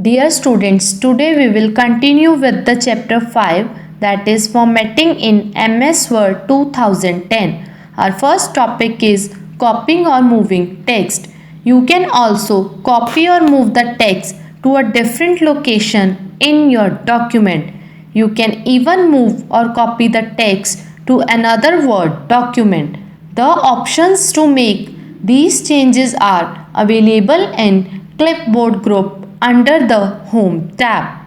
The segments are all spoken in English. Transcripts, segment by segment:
Dear students, today we will continue with the chapter 5, that is formatting in MS Word 2010. Our first topic is copying or moving text. You can also copy or move the text to a different location in your document. You can even move or copy the text to another Word document. The options to make these changes are available in Clipboard group under the Home tab.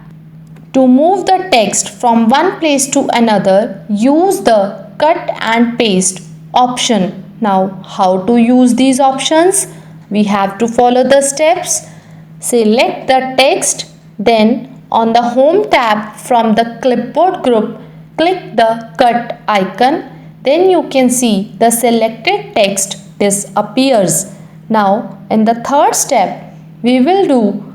To move the text from one place to another, use the cut and paste option. Now, how to use these options? We have to follow the steps. Select the text, then on the Home tab from the Clipboard group, click the cut icon. Then you can see the selected text disappears. Now, in the third step, we will do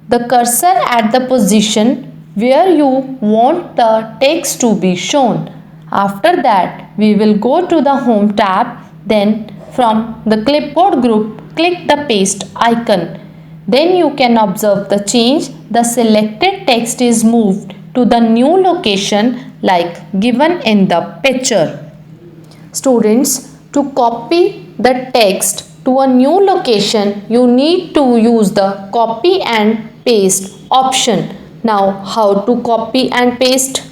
the cursor at the position where you want the text to be shown. After that, we will go to the Home tab. Then from the Clipboard group, click the paste icon. Then you can observe the change. The selected text is moved to the new location like given in the picture. Students, to copy the text to a new location, you need to use the copy and paste option. Now, how to copy and paste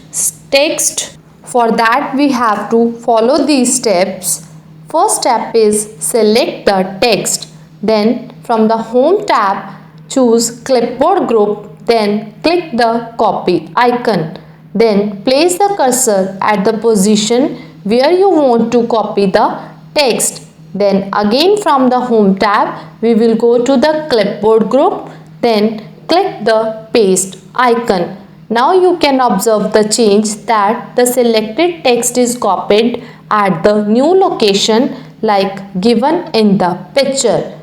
text? For that, we have to follow these steps. First step is select the text. Then from the Home tab, choose Clipboard group. Then click the copy icon. Then place the cursor at the position where you want to copy the text. Then again from the Home tab, we will go to the Clipboard group. Then click the paste icon. Now you can observe the change that the selected text is copied at the new location like given in the picture.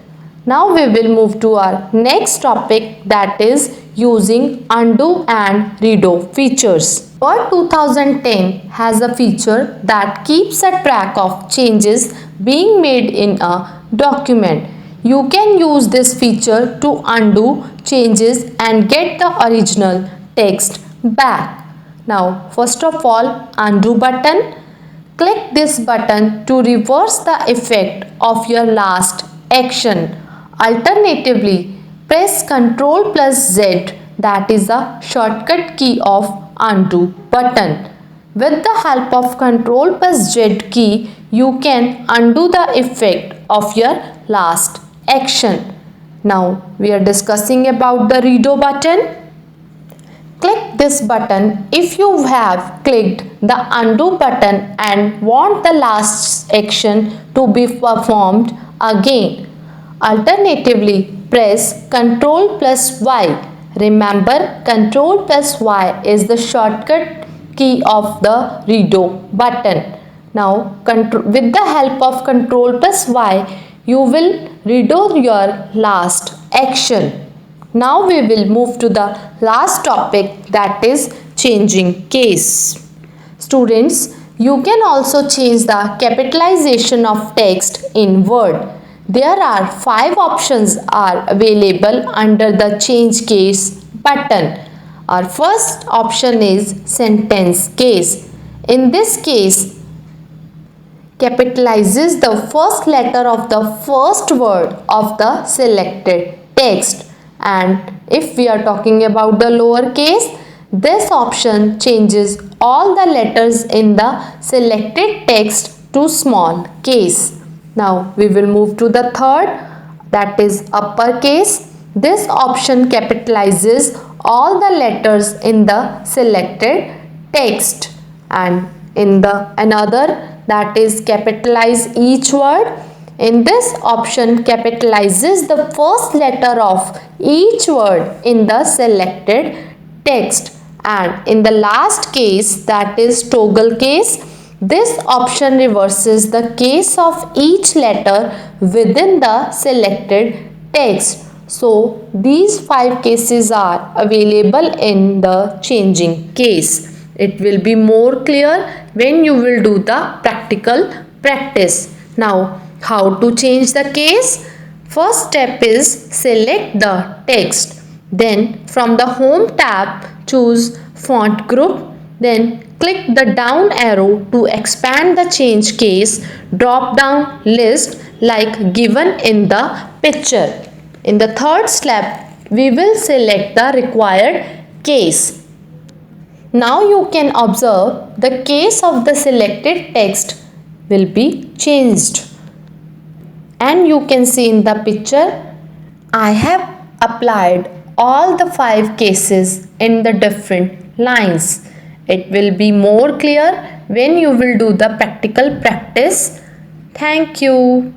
Now we will move to our next topic, that is using undo and redo features. Word 2010 has a feature that keeps a track of changes being made in a document. You can use this feature to undo changes and get the original text back. Now, first of all, undo button. Click this button to reverse the effect of your last action. Alternatively, press Ctrl plus Z, that is the shortcut key of undo button. With the help of Ctrl plus Z key, you can undo the effect of your last action. Now we are discussing about the redo button. Click this button if you have clicked the undo button and want the last action to be performed again. Alternatively, press Ctrl plus Y. Remember, Ctrl plus Y is the shortcut key of the redo button. Now, with the help of Ctrl plus Y, you will redo your last action. Now we will move to the last topic, that is changing case. Students, you can also change the capitalization of text in Word. There are 5 options are available under the change case button. Our first option is sentence case. In this case, capitalizes the first letter of the first word of the selected text. And if we are talking about the lower case, this option changes all the letters in the selected text to small case. Now we will move to the third, that is uppercase. This option capitalizes all the letters in the selected text, and in the another, that is capitalize each word. In this option, capitalizes the first letter of each word in the selected text. And in the last case, that is toggle case, this option reverses the case of each letter within the selected text. So these 5 cases are available in the changing case. It will be more clear when you will do the practical practice. Now, how to change the case? First step is select the text. Then from the Home tab, choose Font Group. Then click the down arrow to expand the change case drop down list like given in the picture. In the third step, we will select the required case. Now you can observe the case of the selected text will be changed. And you can see in the picture, I have applied all the 5 cases in the different lines. It will be more clear when you will do the practical practice. Thank you.